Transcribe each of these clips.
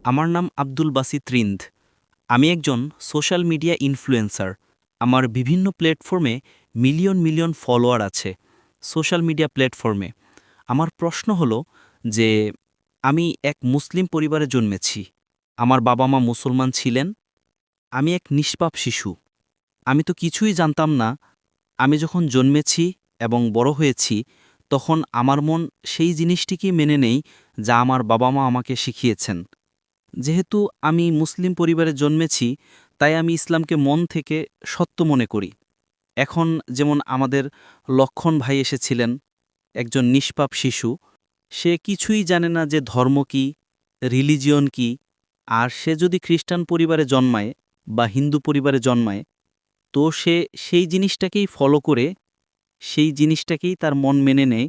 আমার নাম আব্দুল বাসিত রিন্দ। আমি একজন সোশ্যাল মিডিয়া ইনফ্লুয়েন্সার। আমার বিভিন্ন প্ল্যাটফর্মে মিলিয়ন মিলিয়ন ফলোয়ার আছে সোশ্যাল মিডিয়া প্ল্যাটফর্মে। আমার প্রশ্ন হলো যে আমি এক মুসলিম পরিবারে জন্মেছি। আমার বাবা-মা মুসলমান ছিলেন। আমি এক নিষ্পাপ শিশু। আমি তো কিছুই জানতাম না। আমি যখন জন্মেছি এবং বড় হয়েছি, তখন আমার মন সেই জিনিসটিকেই মেনে নেই যা আমার বাবা-মা আমাকে শিখিয়েছেন। যেহেতু আমি মুসলিম পরিবারে জন্মেছি, তাই আমি ইসলামকে মন থেকে সত্য মনে করি। এখন যেমন আমাদের লক্ষণ ভাই এসেছিলেন, একজন নিষ্পাপ শিশু। সে কিছুই জানে না যে ধর্ম কি, রিলিজিয়ন কি। আর সে যদি খ্রিস্টান পরিবারে জন্মায় বা হিন্দু পরিবারে জন্মায়, তো সে সেই জিনিসটাকেই ফলো করে, সেই জিনিসটাকেই তার মন মেনে নেয়,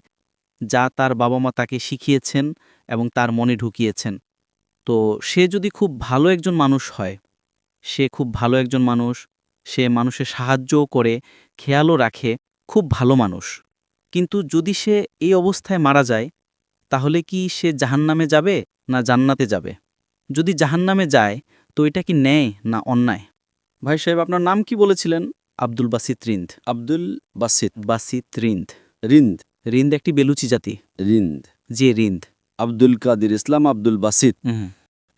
যা তার বাবা-মা তাকে শিখিয়েছেন এবং তার মনে ঢুকিয়েছেন। তো সে যদি খুব ভালো একজন মানুষ হয়, সে খুব ভালো একজন মানুষ, সে মানুষের সাহায্যও করে, খেয়ালও রাখে, খুব ভালো মানুষ। কিন্তু যদি সে এই অবস্থায় মারা যায়, তাহলে কি সে জাহান্নামে যাবে না জান্নাতে যাবে? যদি জাহান্নামে যায়, তো এটা কি ন্যায় না অন্যায়? ভাই সাহেব, আপনার নাম কি বলেছিলেন? আব্দুল বাসিত রিন্দ। আব্দুল বাসিত। বাসিত রিন্দ। রিন্দ। রিন্দ একটি বেলুচি জাতি। রিন্দ। যে রিন্দ। আব্দুল কাদির ইসলাম আব্দুল বাসিত। হুম।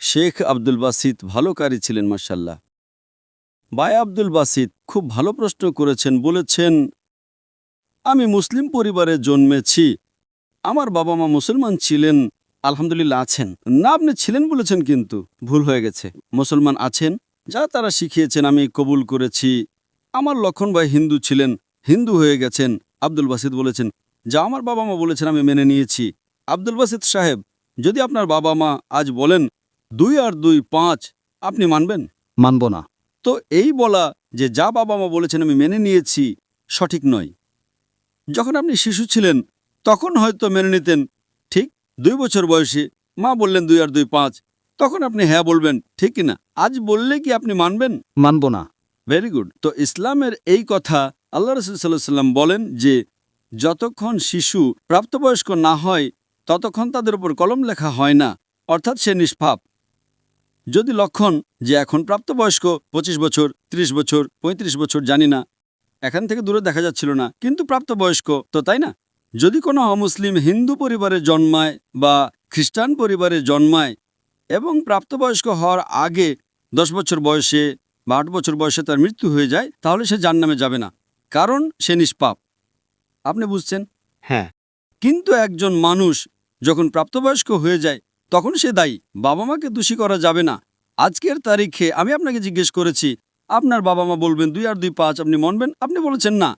শেখ আব্দুল বাসিত ভালো কারি ছিলেন মাশাল্লাহ। ভাই আব্দুল বাসিত খুব ভালো প্রশ্ন করেছেন। বলেছেন, আমি মুসলিম পরিবারে জন্মেছি, আমার বাবা মা মুসলমান ছিলেন, আলহামদুলিল্লাহ আছেন। না, আপনি ছিলেন বলেছেন, কিন্তু ভুল হয়ে গেছে। মুসলমান আছেন, যা তারা শিখিয়েছেন আমি কবুল করেছি। আমার লক্ষণ ভাই হিন্দু ছিলেন, হিন্দু হয়ে গেছেন। আব্দুল বাসিত বলেছেন, যা আমার বাবা মা বলেছেন আমি মেনে নিয়েছি। আব্দুল বাসিত সাহেব, যদি আপনার বাবা মা আজ বলেন 2 আর 2 5, আপনি মানবেন? মানব না। তো এই বলা যে যা বাবা মা বলেছেন আমি মেনে নিয়েছি, সঠিক নয়। যখন আপনি শিশু ছিলেন, তখন হয়তো মেনে নিতেন। ঠিক 2 বছর বয়সে মা বললেন 2 আর 2 5, তখন আপনি হ্যাঁ বলবেন, ঠিক কিনা? আজ বললে কি আপনি মানবেন? মানব না। Very good. তো ইসলামের এই কথা আল্লাহ রাসূল সাল্লাল্লাহু আলাইহি ওয়াসাল্লাম বলেন যে যতক্ষণ শিশু প্রাপ্তবয়স্ক না হয়, ততক্ষণ তাদের উপর কলম লেখা হয় না, অর্থাৎ সে নিষ্পাপ। যদি লক্ষণ যে এখন প্রাপ্তবয়স্ক 25 বছর, 30 বছর, 35 বছর, জানি না, এখান থেকে দূরে দেখা যাচ্ছিল না, কিন্তু প্রাপ্তবয়স্ক তো, তাই না? যদি কোনো অমুসলিম হিন্দু পরিবারে জন্মায় বা খ্রিস্টান পরিবারে জন্মায় এবং প্রাপ্তবয়স্ক হওয়ার আগে 10 বছর বয়সে বা 8 বছর বয়সে তার মৃত্যু হয়ে যায়, তাহলে সে জান্নামে যাবে না, কারণ সে নিষ্পাপ। আপনি বুঝছেন? হ্যাঁ। কিন্তু একজন মানুষ যখন প্রাপ্তবয়স্ক হয়ে যায়, তখন সে দায়ী। বাবা মাকে দোষী করা যাবে না। আজকের তারিখে আমি আপনাকে জিজ্ঞেস করেছি, আপনার বাবা মা বলবেন 2 আর 2 5, আপনি মানবেন? আপনি বলেছেন না।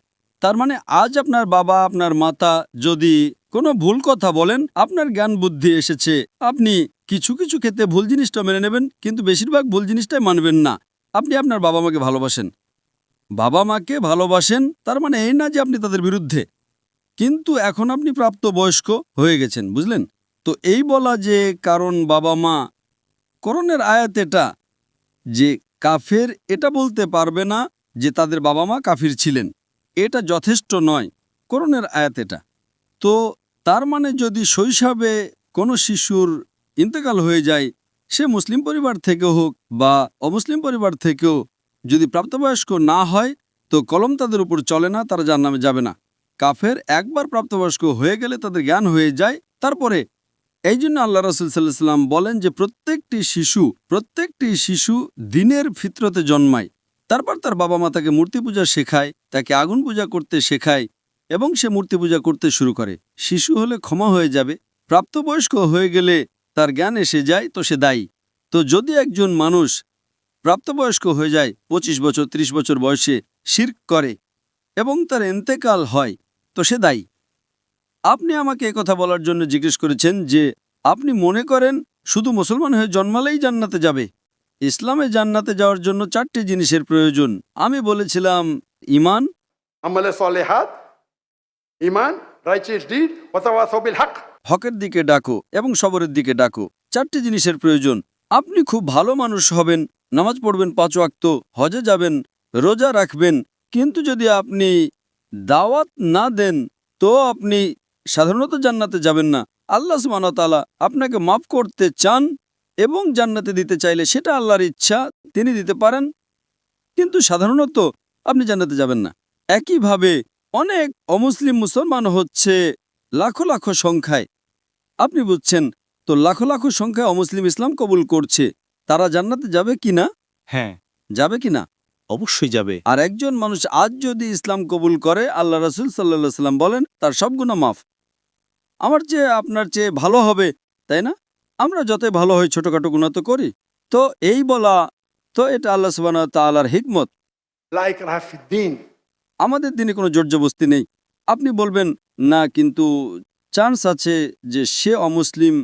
তার মানে আজ আপনার বাবা, আপনার মাতা যদি কোনো ভুল কথা বলেন, আপনার জ্ঞান বুদ্ধি এসেছে, আপনি কিছু কিছু ক্ষেত্রে ভুল জিনিসটা মেনে নেবেন, কিন্তু বেশিরভাগ ভুল জিনিসটাই মানবেন না। আপনি আপনার বাবা মাকে ভালোবাসেন। বাবা মাকে ভালোবাসেন, তার মানে এই না যে আপনি তাদের বিরুদ্ধে। কিন্তু এখন আপনি প্রাপ্তবয়স্ক হয়ে গেছেন, বুঝলেন? তো এই বলা যে কারণ বাবা মা, কোরআনের আয়াত এটা যে কাফের, এটা বলতে পারবে না যে তাদের বাবা মা কাফির ছিলেন, এটা যথেষ্ট নয়। কোরআনের আয়াত এটা। তো তার মানে যদি শৈশবে কোনো শিশুর ইন্তেকাল হয়ে যায়, সে মুসলিম পরিবার থেকেও হোক বা অমুসলিম পরিবার থেকেও, যদি প্রাপ্তবয়স্ক না হয়, তো কলম তাদের উপর চলে না, তারা জান্নামে যাবে না। কাফের একবার প্রাপ্তবয়স্ক হয়ে গেলে তাদের জ্ঞান হয়ে যায়, তারপরে। এই জন্য আল্লাহ রাসূল সাল্লাল্লাহু আলাইহি ওয়াসাল্লাম বলেন যে প্রত্যেকটি শিশু দ্বীনের ফিতরতে জন্মায়। তারপর তার বাবা মা তাকে মূর্তি পূজা শেখায়, তাকে আগুন পূজা করতে শেখায়, এবং সে মূর্তি পূজা করতে শুরু করে। শিশু হলে ক্ষমা হয়ে যাবে, প্রাপ্তবয়স্ক হয়ে গেলে তার জ্ঞান এসে যায়, তো সে দায়ী। তো যদি একজন মানুষ প্রাপ্তবয়স্ক হয়ে যায় 25 বছর 30 বছর বয়সে, শিরক করে এবং তার ইন্তেকাল হয়, তো সে দায়ী। আপনি আমাকে কথা বলার জন্য জিজ্ঞেস করেছেন যে আপনি মনে করেন শুধু মুসলমান হয়ে জন্মালেই জান্নাতে যাবে। ইসলামে জান্নাতে যাওয়ার জন্য 4টি জিনিসের প্রয়োজন। আমি বলেছিলাম ঈমান, আমলে সলেহাত, ঈমান, রাইচিয়াস ডিড, ওয়া তাওয়াসাউ বিল হক। হকের দিকে ডাকো এবং সবরের দিকে ডাকো। 4টি জিনিসের প্রয়োজন। আপনি খুব ভালো মানুষ হবেন, নামাজ পড়বেন 5 ওয়াক্ত, হজে যাবেন, রোজা রাখবেন, কিন্তু যদি আপনি দাওয়াত না দেন, তো আপনি সাধারণত জান্নাতে যাবেন না। আল্লাহ সুবহানাহু ওয়া তাআলা আপনাকে মাফ করতে চান, এবং জান্নাতে দিতে চাইলে সেটা আল্লাহর ইচ্ছা, তিনি দিতে পারেন, কিন্তু সাধারণত আপনি জান্নাতে যাবেন না। একইভাবে অনেক অমুসলিম মুসলমান হচ্ছে লাখো লাখো সংখ্যায়, আপনি বুঝছেন তো, লাখো লাখো সংখ্যায় অমুসলিম ইসলাম কবুল করছে, তারা জান্নাতে যাবে কিনা? হ্যাঁ, যাবে কিনা? অবশ্যই যাবে। আর একজন মানুষ আজ যদি ইসলাম কবুল করে, আল্লাহ রাসূল সাল্লাল্লাহু আলাইহি সাল্লাম বলেন তার সব গুনাহ মাফ। আমার চেয়ে আপনার চেয়ে ভালো হবে, তাই না? আমরা যতই ভালো হই ছোটখাটো গুনাহ তো করি। তো এই বলা, তো এটা আল্লাহ সুবহানাহু ওয়া তাআলার হিকমত। لا إكراه في الدين. আমাদের দিনে কোনো জোরজবস্তি নেই। আপনি বলবেন না, কিন্তু চান্স আছে যে সে অমুসলিম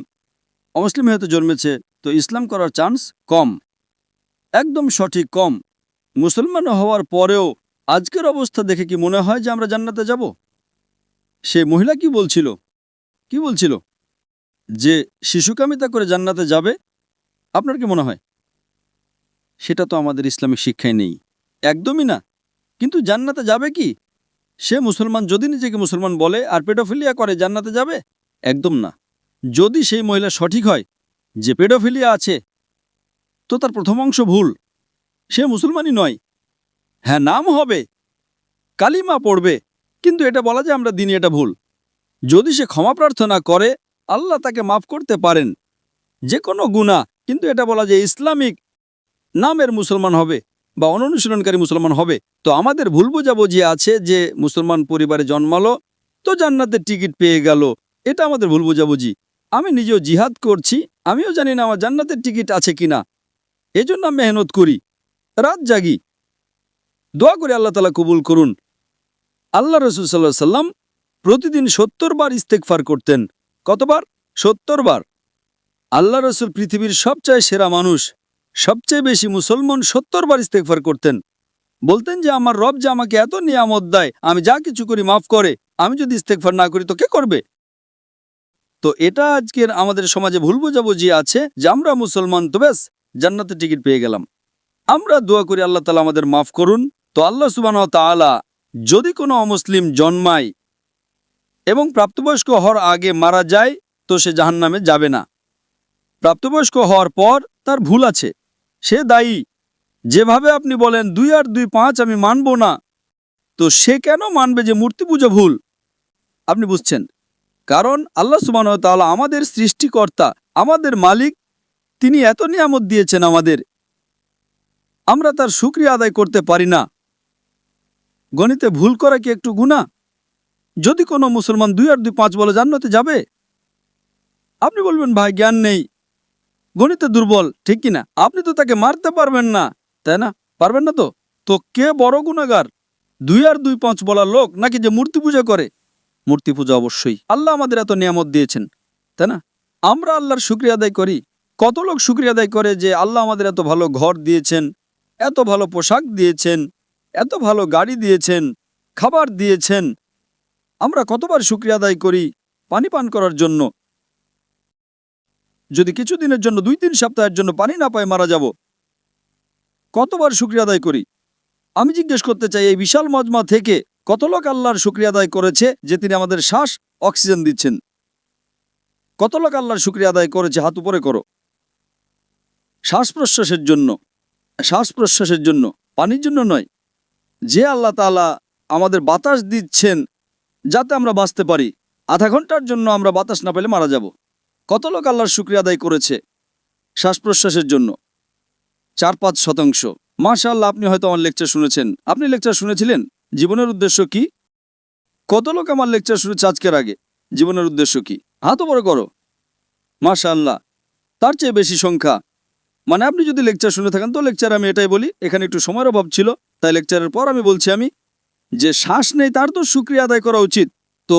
হয়তো জন্মেছে, তো ইসলাম করার চান্স কম। একদম সঠিক, কম। মুসলমান হওয়ার পরেও আজকের অবস্থা দেখে কি মনে হয় যে আমরা জান্নাতে যাব? সে মহিলা কি বলছিল যে শিশুকামিতা করে জান্নাতে যাবে? আপনার কি মনে হয়? সেটা তো আমাদের ইসলামিক শিক্ষায় নেই, একদমই না। কিন্তু জান্নাতে যাবে কি? সে মুসলমান যদি নিজেকে মুসলমান বলে আর পেডোফিলিয়া করে, জান্নাতে যাবে? একদম না। যদি সেই মহিলা সঠিক হয় যে পেডোফিলিয়া আছে, তো তার প্রথম অংশ ভুল, সে মুসলমানই নয়। হ্যাঁ, নাম হবে, কালিমা পড়বে, কিন্তু এটা বলা যে আমরা দিনই, এটা ভুল। যদি সে ক্ষমা প্রার্থনা করে, আল্লাহ তাকে মাফ করতে পারেন যে কোনো গুনাহ, কিন্তু এটা বলা যে ইসলামিক নামের মুসলমান হবে বা অনুশীলনকারী মুসলমান হবে। তো আমাদের ভুল বোঝাবুঝি আছে যে মুসলমান পরিবারে জন্মালো তো জান্নাতের টিকিট পেয়ে গেল, এটা আমাদের ভুল বোঝাবুঝি। আমি নিজেও জিহাদ করছি, আমিও জানি না আমার জান্নাতের টিকিট আছে কিনা, এজন্য মেহনত করি, রাত জাগি, দোয়া করে আল্লাহ তাআলা কবুল করুন। আল্লাহ রাসূল সাল্লাল্লাহু আলাইহি সাল্লাম প্রতিদিন ৭০ বার ইস্তেগফার করতেন। কতবার? ৭০ বার। আল্লাহ রাসূল পৃথিবীর সবচেয়ে সেরা মানুষ, সবচেয়ে বেশি মুসলমান ৭০ বার ইস্তেগফার করতেন। বলতেন যে আমার রব যে আমাকে এত নিয়ামত দেয়, আমি যা কিছু করি মাফ করে, আমি যদি ইস্তেগফার না করি তো কে করবে? তো এটা আজকের আমাদের সমাজে ভুল বোঝাবুঝি আছে যে আমরা মুসলমান তো ব্যাস জান্নাতের টিকিট পেয়ে গেলাম। আমরা দোয়া করি আল্লাহ তাআলা আমাদের মাফ করুন। তো আল্লাহ সুবহানাহু ওয়া তাআলা যদি কোনো অমুসলিম জন্মায় এবং প্রাপ্তবয়স্ক হওয়ার আগে মারা যায়, তো সে জাহান্নামে যাবে না। প্রাপ্তবয়স্ক হওয়ার পর তার ভুল আছে, সে দায়ী। যেভাবে আপনি বলেন 2 আর 2 5 আমি মানব না, তো সে কেন মানবে যে মূর্তি পূজা ভুল? আপনি বুঝছেন, কারণ আল্লাহ সুবহানাহু ওয়া তাআলা আমাদের সৃষ্টিকর্তা, আমাদের মালিক, তিনি এত নিয়ামত দিয়েছেন আমাদের, আমরা তার শুকরিয়া আদায় করতে পারি না। গণিতে ভুল করা কি একটু গুনাহ? যদি কোনো মুসলমান 2 আর 2 5 বলে জান্নাতে যাবে? আপনি বলবেন ভাই জ্ঞান নেই, গণিতে দুর্বল, ঠিক কিনা? আপনি তো তাকে মারতে পারবেন না, তাই না? পারবেন না তো? তো কে বড় গুনাহগার, 2 আর 2 5 বলা লোক নাকি যে মূর্তি পূজা করে? মূর্তি পূজা অবশ্যই। আল্লাহ আমাদের এত নিয়ামত দিয়েছেন, তাই না? আমরা আল্লাহর শুকরিয়া আদায় করি। কত লোক শুকরিয়া আদায় করে যে আল্লাহ আমাদের এত ভালো ঘর দিয়েছেন, এত ভালো পোশাক দিয়েছেন, এত ভালো গাড়ি দিয়েছেন, খাবার দিয়েছেন। আমরা কতবার শুকরিয়া আদায় করি পানি পান করার জন্য। যদি কিছুদিনের জন্য 2-3 সপ্তাহের জন্য পানি না পাই মারা যাব, কতবার শুকরিয়া আদায় করি? আমি জিজ্ঞেস করতে চাই, এই বিশাল মজমা থেকে কত লোক আল্লাহর শুকরিয়া আদায় করেছে যে তিনি আমাদের শ্বাস অক্সিজেন দিচ্ছেন? কত লোক আল্লাহর শুকরিয়া আদায় করেছে? হাত উপরে করো। শ্বাস প্রশ্বাসের জন্য, পানির জন্য নয়। যে আল্লাহ তাআলা আমাদের বাতাস দিচ্ছেন যাতে আমরা বাঁচতে পারি, আধা ঘন্টার জন্য আমরা বাতাস না পেলে মারা যাব। কত লোক আল্লাহর শুকরিয়া আদায় করেছে শ্বাস প্রশ্বাসের জন্য? 4-5%। মাশাআল্লাহ, আপনি হয়তো আমার লেকচার শুনেছেন। আপনি লেকচার শুনেছিলেন জীবনের উদ্দেশ্য কি? কত লোক আমার লেকচার শুনেছে আজকের আগে? জীবনের উদ্দেশ্য কি? হাত উপরে করো। মাশাআল্লাহ, তার চেয়ে বেশি সংখ্যা। মানে আপনি যদি লেকচার শুনে থাকেন, তো লেকচার আমি এটাই বলি, এখানে একটু সময়ের অভাব ছিল, তাই লেকচারের পর আমি বলছি, আমি যে শ্বাস নেই তার তো শুকরিয়া আদায় করা উচিত। তো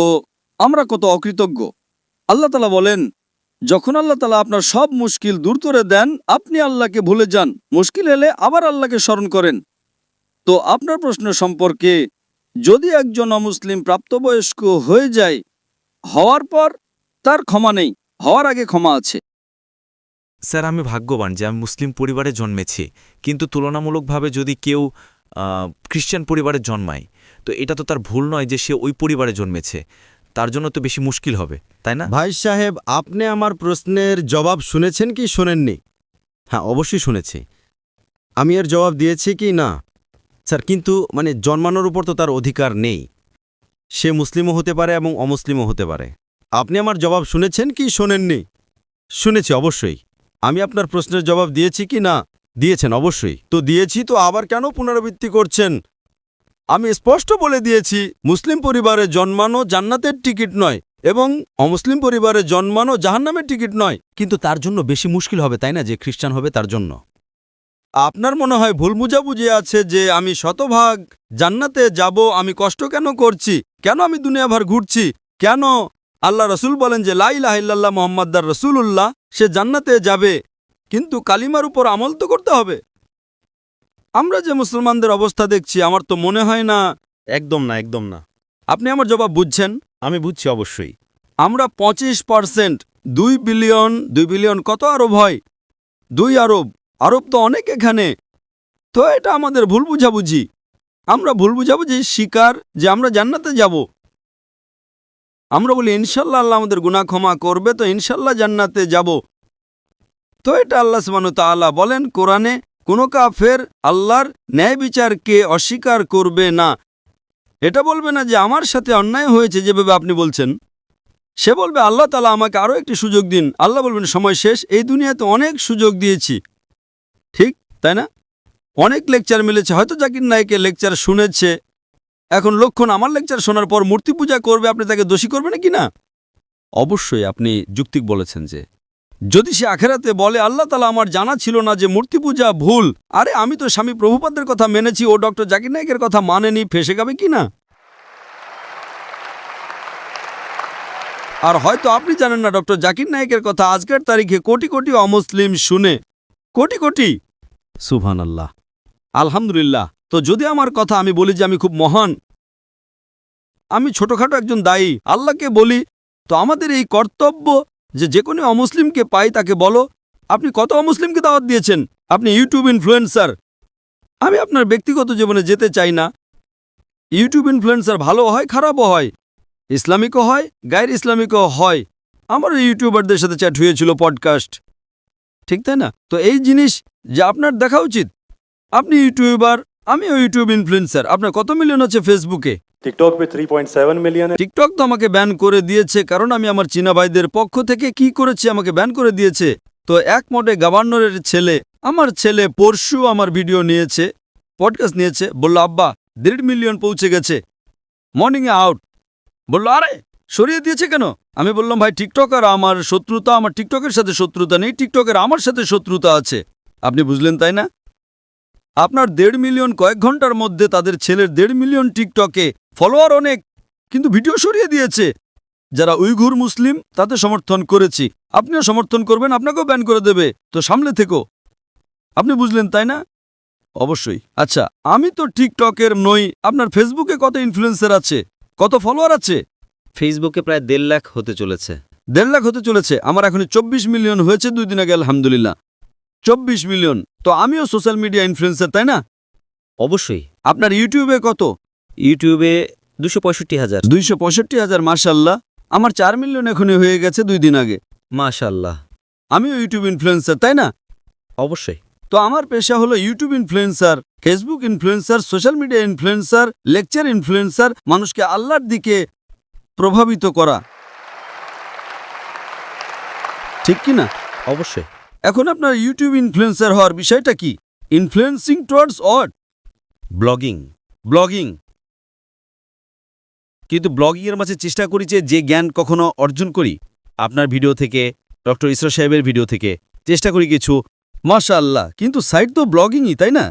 আমরা কত অকৃতজ্ঞ। আল্লাহ তাআলা বলেন, যখন আল্লাহ তাআলা আপনার সব মুশকিল দূর করে দেন, আপনি আল্লাহকে ভুলে যান, মুশকিল এলে আবার আল্লাহকে স্মরণ করেন। তো আপনার প্রশ্ন সম্পর্কে, যদি একজন অমুসলিম প্রাপ্তবয়স্ক হয়ে যায়, হওয়ার পর তার ক্ষমা নেই, হওয়ার আগে ক্ষমা আছে। স্যার, আমি ভাগ্যবান যে আমি মুসলিম পরিবারে জন্মেছি, কিন্তু তুলনামূলকভাবে যদি কেউ খ্রিস্টান পরিবারে জন্মায়, তো এটা তো তার ভুল নয় যে সে ওই পরিবারে জন্মেছে। তার জন্য তো বেশি মুশকিল হবে তাই না? ভাই সাহেব, আপনি আমার প্রশ্নের জবাব শুনেছেন কি শোনেননি? হ্যাঁ, অবশ্যই শুনেছি। আমি এর জবাব দিয়েছি কি না? স্যার, কিন্তু জন্মানোর উপর তো তার অধিকার নেই। সে মুসলিমও হতে পারে এবং অমুসলিমও হতে পারে। আপনি আমার জবাব শুনেছেন কি শোনেননি? শুনেছি, অবশ্যই। আমি আপনার প্রশ্নের জবাব দিয়েছি কি না? দিয়েছেন, অবশ্যই। তো দিয়েছি, তো আবার কেন পুনরাবৃত্তি করছেন? আমি স্পষ্ট বলে দিয়েছি, মুসলিম পরিবারে জন্মানো জান্নাতের টিকিট নয় এবং অমুসলিম পরিবারে জন্মানো জাহান্নামের টিকিট নয়। কিন্তু তার জন্য বেশি মুশকিল হবে, তাই না, যে খ্রিস্টান হবে তার জন্য। আপনার মনে হয় ভুল বুঝাবুঝি আছে যে আমি শতভাগ জান্নাতে যাব। আমি কষ্ট কেন করছি? কেন আমি দুনিয়াভর ঘুরছি? কেন আল্লাহ রসুল বলেন যে লা ইলাহা ইল্লাল্লাহ মুহাম্মাদুর রাসূলুল্লাহ, সে জান্নাতে যাবে, কিন্তু কালিমার উপর আমল তো করতে হবে। আমরা যে মুসলমানদের অবস্থা দেখছি, আমার তো মনে হয় না। একদম না, একদম না। আপনি আমার জবাব বুঝছেন? আমি বুঝছি অবশ্যই। আমরা 25%, 2 বিলিয়ন কত আরব হয়? 2 আরব। আরব তো অনেক এখানে। তো এটা আমাদের ভুল বুঝাবুঝি। আমরা ভুল বুঝাবুঝি শিকার যে আমরা জান্নাতে যাব। আমরা বলি ইনশাল্লাহ আল্লাহ আমাদের গুনাহ ক্ষমা করবে, তো ইনশাল্লাহ জান্নাতে যাব। তো এটা আল্লাহ সুবহানাহু ওয়া তাআলা বলেন কোরআনে, কোনো কাফের আল্লাহর ন্যায় বিচারকে অস্বীকার করবে না। এটা বলবে না যে আমার সাথে অন্যায় হয়েছে যেভাবে আপনি বলছেন। সে বলবে আল্লাহ তাআলা আমাকে আরও একটি সুযোগ দিন। আল্লাহ বলবেন সময় শেষ, এই দুনিয়াতে অনেক সুযোগ দিয়েছি। ঠিক তাই না? অনেক লেকচার মিলেছে, হয়তো জাকির নায়েকের লেকচার শুনেছে। এখন লক্ষণ আমার লেকচার শোনার পর মূর্তি পূজা করবে, আপনি তাকে দোষী করবেন কি না? অবশ্যই আপনি যুক্তিক বলেছেন যে যদি সে আখেরাতে বলে আল্লাহ তাআলা আমার জানা ছিল না যে মূর্তি পূজা ভুল, আরে আমি তো স্বামী প্রভুপাদের কথা মেনেছি, ও ডক্টর জাকির নায়েকের কথা মানেনি, ফেসে যাবে কি না? আর হয়তো আপনি জানেন না ডক্টর জাকির নায়েকের কথা আজকের তারিখে কোটি কোটি অমুসলিম শুনে, কোটি কোটি। সুবহানাল্লাহ, আলহামদুলিল্লাহ। তো যদি আমার কথা আমি বলি যে আমি খুব মহান, আমি ছোটখাটো একজন দায়ী, আল্লাহকে বলি, তো আমাদের এই কর্তব্য যে কোনো অমুসলিমকে পাই তাকে বলো। আপনি কত অমুসলিমকে দাওয়াত দিয়েছেন? আপনি ইউটিউব ইনফ্লুয়েন্সার। আমি আপনার ব্যক্তিগত জীবনে যেতে চাই না। ইউটিউব ইনফ্লুয়েন্সার ভালো হয়, খারাপও হয়, ইসলামিকও হয়, গায়ের ইসলামিকও হয়। আমার ইউটিউবারদের সাথে চ্যাট হয়েছিল, পডকাস্ট, ঠিক তাই না? তো এই জিনিস যে আপনার দেখা উচিত। আপনি ইউটিউবার, আমিও ইউটিউব ইনফ্লুয়েন্সার। আপনার কত মিলিয়ন আছে ফেসবুকে? टिकटॉक पे 3.7 मिलियन है। টিকটক তো আমাকে ব্যান করে দিয়েছে, কারণ আমি আমার চীনা ভাইদের পক্ষ থেকে কি করেছি, আমাকে ব্যান করে দিয়েছে। তো এক মোটে গভর্নরের ছেলে, আমার ছেলে পরশু আমার ভিডিও নিয়েছে, পডকাস্ট নিয়েছে, বলল আব্বা 1.5 মিলিয়ন পৌঁছে গেছে, মর্নিংয়ে আউট। বলল আরে সরিয়ে দিয়েছে কেন? আমি বললাম ভাই টিকটক আর আমার শত্রুতা, আমার টিকটকের সাথে শত্রুতা নেই, টিকটকের আমার সাথে শত্রুতা আছে। আপনি বুঝলেন তাই না? আপনার 1.5 মিলিয়ন কয়েক ঘন্টার মধ্যে, তাদের ছেলের 1.5 মিলিয়ন টিকটকে ফলোয়ার অনেক, কিন্তু ভিডিও সরিয়ে দিয়েছে। যারা উইঘুর মুসলিম তাতে সমর্থন করেছি, আপনিও সমর্থন করবেন, আপনাকেও ব্যান করে দেবে। তো সামলে থেকো। আপনি বুঝলেন তাই না? অবশ্যই। আচ্ছা, আমি তো টিকটকের নই। আপনার ফেসবুকে কত ইনফ্লুয়েন্সার আছে, কত ফলোয়ার আছে? ফেসবুকে প্রায় 1.5 লাখ হতে চলেছে। 1.5 লাখ হতে চলেছে। আমার এখন 24 মিলিয়ন হয়েছে 2 দিন আগে, আলহামদুলিল্লাহ। 24 মিলিয়ন। তো আমিও সোশ্যাল মিডিয়া ইনফ্লুয়েন্সার, তাই না? অবশ্যই। আপনার ইউটিউবে কত? ইউটিউবে 265,000। 265,000, মাশাআল্লাহ। আমার 4 মিলিয়ন এখনই হয়ে গেছে 2 দিন আগে। মাশাআল্লাহ। আমিও ইউটিউব ইনফ্লুয়েন্সার, তাই না? অবশ্যই। তো আমার পেশা হলো YouTube influencer, Facebook influencer, social media influencer, lecture influencer, মানুষকে আল্লাহর দিকে প্রভাবিত করা, ঠিক কি না? অবশ্যই। এখন আপনার ইউটিউব ইনফ্লুয়েন্সার হওয়ার বিষয়টা কি? Influencing towards what? Blogging. Blogging. কিন্তু ব্লগিংয়ের মাঝে চেষ্টা করি যে জ্ঞান কখনো অর্জন করি আপনার ভিডিও থেকে, ডক্টর ইসরা সাহেবের ভিডিও থেকে চেষ্টা করি কিছু, মাশাআল্লাহ। কিন্তু সাইট তো ব্লগিংই, তাই না?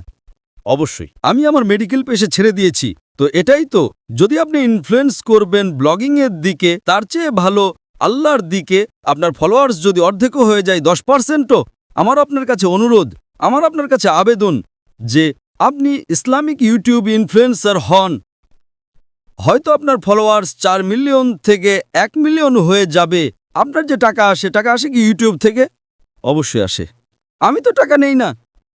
অবশ্যই। আমি আমার মেডিকেল পেশে ছেড়ে দিয়েছি। তো এটাই তো, যদি আপনি ইনফ্লুয়েন্স করবেন ব্লগিংয়ের দিকে, তার চেয়ে ভালো আল্লাহর দিকে। আপনার ফলোয়ার্স যদি অর্ধেকও হয়ে যায়, 10%ও, আমার আপনার কাছে অনুরোধ, আমার আপনার কাছে আবেদন যে আপনি ইসলামিক ইউটিউব ইনফ্লুয়েন্সার হন। হয়তো আপনার ফলোয়ার্স 4 মিলিয়ন থেকে 1 মিলিয়ন হয়ে যাবে। আপনার যে টাকা আসে কি ইউটিউব থেকে? অবশ্যই আসে। আমি তো টাকা নেই না।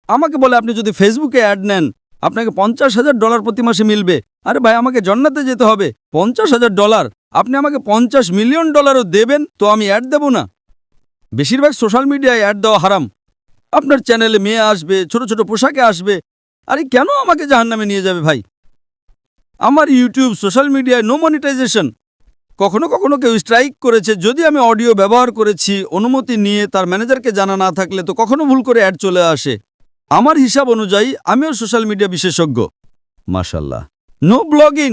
আমাকে বলে আপনি যদি ফেসবুকে অ্যাড নেন, আপনাকে $50,000 প্রতি মাসে মিলবে। আরে ভাই, আমাকে জান্নাতে যেতে হবে, $50,000, আপনি আমাকে $50 মিলিয়ন দেবেন তো আমি অ্যাড দেব না? বেশিরভাগ সোশ্যাল মিডিয়ায় অ্যাড দেওয়া হারাম। আপনার চ্যানেলে মেয়ে আসবে, ছোট ছোট পোশাকে আসবে। আরে কেন আমাকে জাহান্নামে নিয়ে যাবে ভাই? আমার ইউটিউব সোশ্যাল মিডিয়ায় নো মনিটাইজেশন। কখনো কখনো কেউ স্ট্রাইক করেছে, যদি আমি অডিও ব্যবহার করেছি অনুমতি নিয়ে তার ম্যানেজারকে জানা না থাকলে, তো কখনো ভুল করে অ্যাড চলে আসে। আমার হিসাব অনুযায়ী আমিও সোশ্যাল মিডিয়া বিশেষজ্ঞ। মাশাল্লাহ। নো ব্লগিং,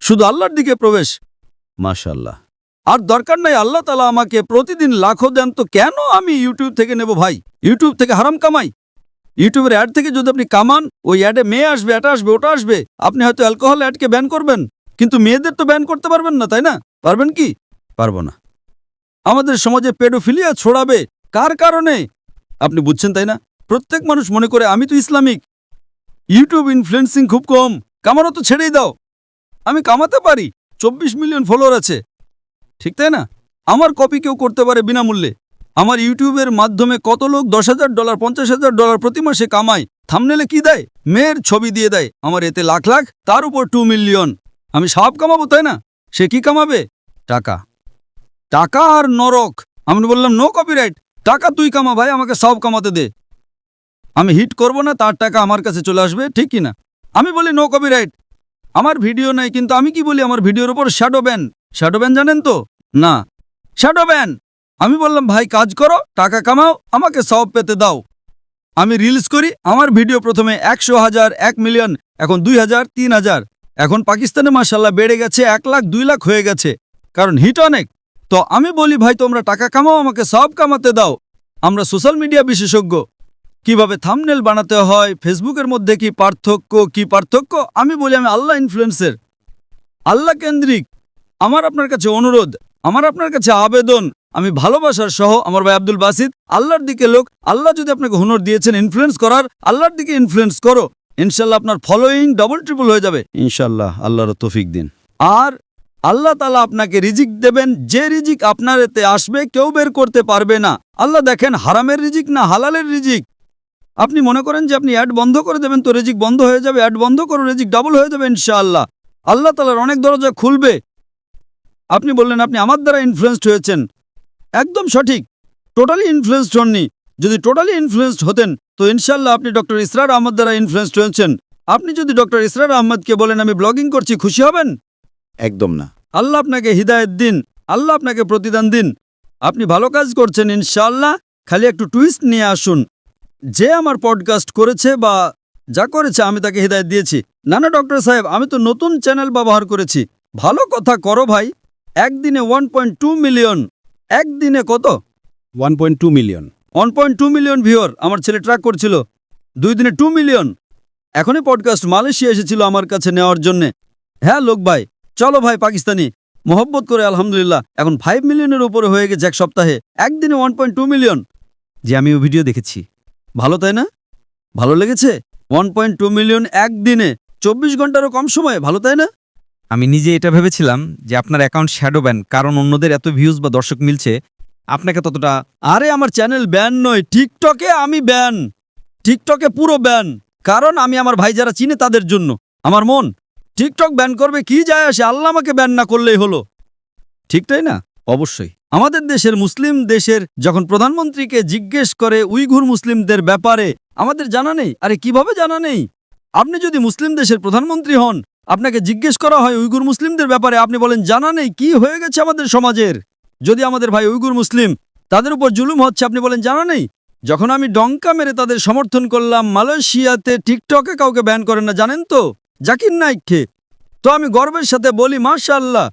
শুধু আল্লাহর দিকে প্রবেশ। মাশাল্লাহ। আর দরকার নাই আল্লাহ তাআলা আমাকে প্রতিদিন লাখো দেন, তো কেন আমি ইউটিউব থেকে নেব ভাই? ইউটিউব থেকে হারাম কামাই। ইউটিউবের অ্যাড থেকে যদি আপনি কামান, ওই অ্যাডে মেয়ে আসবে, এটা আসবে, ওটা আসবে। আপনি হয়তো অ্যালকোহল অ্যাডকে ব্যান করবেন, কিন্তু মেয়েদের তো ব্যান করতে পারবেন না, তাই না? পারবেন কি? পারবো না। আমাদের সমাজে পেডোফিলিয়া ছড়াবে কার কারণে? আপনি বুঝছেন তাই না? প্রত্যেক মানুষ মনে করে আমি তো ইসলামিক। ইউটিউব ইনফ্লুয়েন্সিং খুব কম, কামানো তো ছেড়েই দাও। আমি কামাতে পারি, 24 মিলিয়ন ফলোয়ার আছে, ঠিক তাই না? আমার কপি কেউ করতে পারে বিনামূল্যে। আমার ইউটিউবের মাধ্যমে কত লোক $10,000 $50,000 প্রতি মাসে কামায়। থাম্বনেলে কি দেয়? মেয়ের ছবি দিয়ে দেয়। আমার এতে লাখ লাখ, তার উপর 2 মিলিয়ন। আমি সব কামাবো, তাই না? সে কি কামাবে? টাকা। টাকা আর নরক। আমি বললাম নো কপিরাইট, টাকা তুই কামা ভাই, আমাকে সব কামাতে দে। আমি হিট করব না, তার টাকা আমার কাছে চলে আসবে, ঠিক কি না? আমি বলি নো কপিরাইট, আমার ভিডিও নাই, কিন্তু আমি কি বলি? আমার ভিডিওর উপর শ্যাডো ব্যান। শ্যাডো ব্যান জানেন তো? না, শ্যাডো ব্যান। আমি বললাম ভাই কাজ করো, টাকা কামাও, আমাকে সব পেতে দাও। আমি রিলস করি, আমার ভিডিও প্রথমে 100,000, 1 মিলিয়ন, এখন 2,000, 3,000। এখন পাকিস্তানে মাশাল্লাহ বেড়ে গেছে, 1 লাখ 2 লাখ হয়ে গেছে, কারণ হিট অনেক। তো আমি বলি ভাই তোমরা টাকা কামাও, আমাকে সব কামাতে দাও। আমরা সোশ্যাল মিডিয়া বিশেষজ্ঞ, কিভাবে থাম্বনেল বানাতে হয়, ফেসবুকের মধ্যে কি পার্থক্য। আমি বলি আমি আল্লাহ ইনফ্লুয়েন্সার, আল্লাহ কেন্দ্রিক। আমার আপনার কাছে অনুরোধ, আমার আপনার কাছে আবেদন, আমি ভালোবাসার সহ আমার ভাই আব্দুল বাসিত, আল্লাহর দিকে লোক। আল্লাহ যদি আপনাকে হুনর দিয়েছেন ইনফ্লুয়েন্স করার, আল্লাহর দিকে ইনফ্লুয়েন্স করো। ইনশাল্লাহ আপনার ফলোয়িং ডবল ট্রিপল হয়ে যাবে ইনশাল্লাহ। আল্লাহর তৌফিক দিন। আর আল্লাহ তাআলা আপনাকে রিজিক দেবেন, যে রিজিক আপনার এতে আসবে কেউ বের করতে পারবে না। আল্লাহ দেখেন হারামের রিজিক না হালালের রিজিক। আপনি মনে করেন যে আপনি অ্যাড বন্ধ করে দেবেন তো রিজিক বন্ধ হয়ে যাবে, অ্যাড বন্ধ করো রিজিক ডাবল হয়ে যাবে ইনশাআল্লাহ। আল্লাহ তাআলার অনেক দরজা খুলবে। আপনি বললেন আপনি আমার দ্বারা ইনফ্লুয়েসড হয়েছেন, একদম সঠিক। টোটালি ইনফ্লুয়েসড হননি। যদি টোটালি ইনফ্লুয়েসড হতেন তো ইনশাআল্লাহ আপনি ডক্টর ইসরার আহমদ দ্বারা ইনফ্লুয়েসড হয়েছেন। আপনি যদি ডক্টর ইসরার আহমদকে বলেন আমি ব্লগিং করছি, খুশি হবেন? একদম না। আল্লাহ আপনাকে হিদায়েত দিন, আল্লাহ আপনাকে প্রতিদান দিন। আপনি ভালো কাজ করছেন ইনশাআল্লাহ। খালি একটু টুইস্ট নিয়ে আসুন। যে আমার পডকাস্ট করেছে বা যা করেছে আমি তাকে হিদায়েত দিয়েছি। না না ডক্টর সাহেব, আমি তো নতুন চ্যানেল ব্যবহার করেছি। ভালো কথা করো ভাই। একদিনে 1.2 মিলিয়ন। একদিনে কত? 1.2 মিলিয়ন। 1.2 মিলিয়ন ভিউয়ার আমার ছেলে ট্র্যাক করছিল। 2 দিনে 2 মিলিয়ন। এখনই পডকাস্ট মালয়েশিয়া এসেছিল আমার কাছে নেওয়ার জন্যে। হ্যাঁ লোক ভাই, চলো ভাই পাকিস্তানি, মোহব্বত করে আলহামদুলিল্লাহ এখন 5 মিলিয়নের উপরে হয়ে গেছে এক সপ্তাহে। একদিনে 1.2 মিলিয়ন। যে আমিও ভিডিও দেখেছি, ভালো তাই না? ভালো লেগেছে? 1.2 মিলিয়ন একদিনে, 24 ঘন্টারও কম সময়ে, ভালো তাই না? আমি নিজে এটা ভেবেছিলাম যে আপনার অ্যাকাউন্ট শ্যাডো ব্যান, কারণ অন্যদের এত ভিউজ বা দর্শক মিলছে, আপনাকে ততটা। আরে আমার চ্যানেল ব্যান নয়, টিকটকে আমি ব্যান। টিকটকে পুরো ব্যান, কারণ আমি আমার ভাই যারা চিনে তাদের জন্য। আমার মন টিকটক ব্যান করবে, কি যায় আসে, আল্লাহ আমাকে ব্যান না করলেই হলো, ঠিক তাই না? অবশ্যই। আমাদের দেশের মুসলিম দেশের যখন প্রধানমন্ত্রীকে জিজ্ঞেস করে উইঘুর মুসলিমদের ব্যাপারে, আমাদের জানা নেই। আরে কিভাবে জানা নেই? আপনি যদি মুসলিম দেশের প্রধানমন্ত্রী হন, আপনাকে জিজ্ঞেস করা হয় উইঘুর মুসলিমদের ব্যাপারে, আপনি বলেন জানা নেই। কি হয়ে গেছে আমাদের সমাজের? যদি আমাদের ভাই উইঘুর মুসলিম, তাদের উপর জুলুম হচ্ছে, আপনি বলেন জানা নেই। যখন আমি ডঙ্কা মেরে তাদের সমর্থন করলাম, মালয়েশিয়াতে টিকটকে কাউকে ব্যান করেন না, জানেন তো? জাকির নাইককে। তো আমি গর্বের সাথে বলি মাশাআল্লাহ,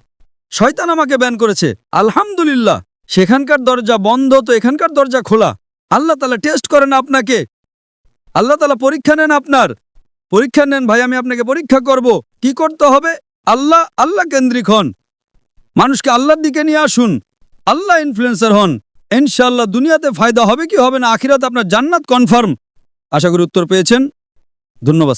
শয়তান আমাকে ব্যান করেছে, আলহামদুলিল্লাহ। সেখানকার দরজা বন্ধ, তো এখানকার দরজা খোলা। আল্লাহ তাআলা টেস্ট করেন আপনাকে, আল্লাহ তাআলা পরীক্ষা নেন আপনার। পরীক্ষা নেন ভাই, আমি আপনাকে পরীক্ষা করব। কি করতে হবে? আল্লাহ কেন্দ্রিক হন, মানুষকে আল্লাহর দিকে নিয়ে আসুন, আল্লাহ ইনফ্লুয়েন্সার হন। ইনশাআল্লাহ দুনিয়াতে ফায়দা হবে কি হবে না, আখিরাতে আপনার জান্নাত কনফার্ম। আশা করি উত্তর পেয়েছেন। ধন্যবাদ।